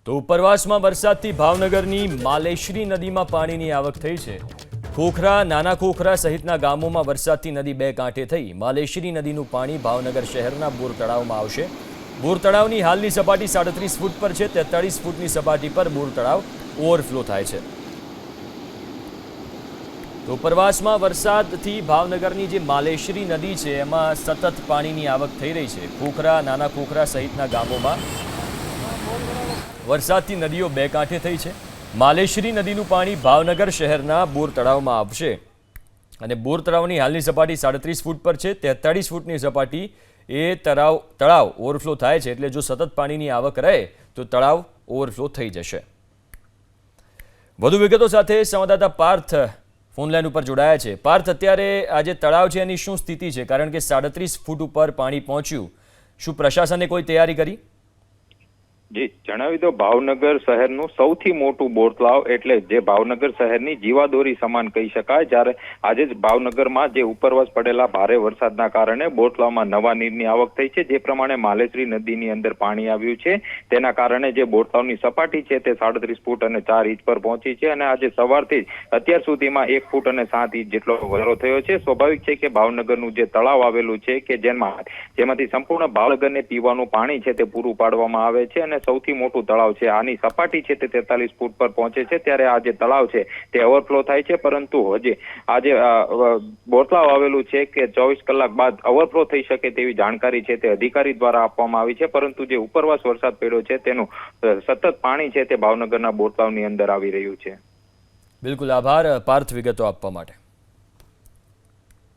તો ઉપરવાસમાં વરસાદથી ભાવનગરની માલેશ્રી નદીમાં પાણીની આવક થઈ છે। ખોખરા, નાના ખોખરા સહિતના ગામોમાં વરસાદથી નદી બે કાંઠે થઈ। માલેશ્રી નદીનું પાણી ભાવનગર શહેરના બોર તળાવમાં આવશે। બોર તળાવની હાલની સપાટી 37 ફૂટ પર છે। 43 ફૂટની સપાટી પર બોર તળાવ ઓવરફ્લો થાય છે। તો ઉપરવાસમાં વરસાદથી ભાવનગરની જે માલેશ્રી નદી છે એમાં સતત પાણીની આવક થઈ રહી છે। ખોખરા, નાના ખોખરા સહિતના ગામોમાં વરસાદથી નદીઓ બે કાંઠે થઈ છે। માલેશ્રી નદીનું પાણી ભાવનગર શહેરના બોર તળાવમાં આવશે અને બોર તળાવની હાલની સપાટી 37 ફૂટ પર છે। 43 ફૂટની સપાટી એ તળાવ ઓવરફ્લો થાય છે, એટલે જો સતત પાણીની આવક રહે તો તળાવ ઓવરફ્લો થઈ જશે। વધુ વિગતો સાથે સંવાદદાતા પાર્થ ફોનલાઈન ઉપર જોડાયા છે। પાર્થ, અત્યારે આ જે તળાવ છે એની શું સ્થિતિ છે? કારણ કે 37 ફૂટ ઉપર પાણી પહોંચ્યું, શું પ્રશાસને કોઈ તૈયારી કરી? જી જણાવી દો, ભાવનગર શહેરનું સૌથી મોટું બોર તળાવ એટલે જે ભાવનગર શહેરની જીવાદોરી સમાન કહી શકાય। જ્યારે આજે જ ભાવનગરમાં જે ઉપરવાસ પડેલા ભારે વરસાદના કારણે બોર તળાવમાં નવા નીરની આવક થઈ છે। જે પ્રમાણે માલેશ્રી નદીની અંદર પાણી આવ્યું છે તેના કારણે જે બોર તળાવની સપાટી છે તે 37 ફૂટ અને 4 ઇંચ પર પહોંચી છે અને આજે સવારથી અત્યાર સુધીમાં 1 ફૂટ અને 7 ઇંચ જેટલો વધારો થયો છે। સ્વાભાવિક છે કે ભાવનગરનું જે તળાવ આવેલું છે કે જેમાંથી સંપૂર્ણ ભાવનગરને પીવાનું પાણી છે તે પૂરું પાડવામાં આવે છે અને સૌથી મોટું તળાવ છે। આની સપાટી છે તે 43 ફૂટ પર પહોંચે છે। ત્યારે આ જે તળાવ છે તે ઓવરફ્લો થાય છે, પરંતુ હજી આજે બોર તળાવ આવેલું છે કે 24 કલાક બાદ ઓવરફ્લો થઈ શકે તેવી જાણકારી છે તે અધિકારી દ્વારા આપવામાં આવી છે। પરંતુ જે ઉપરવાસ વરસાદ પડ્યો છે તેનું સતત પાણી છે તે ભાવનગરના બોર તળાવની અંદર આવી રહ્યું છે। બિલકુલ, આભાર પાર્થ વિગતો આપવા માટે।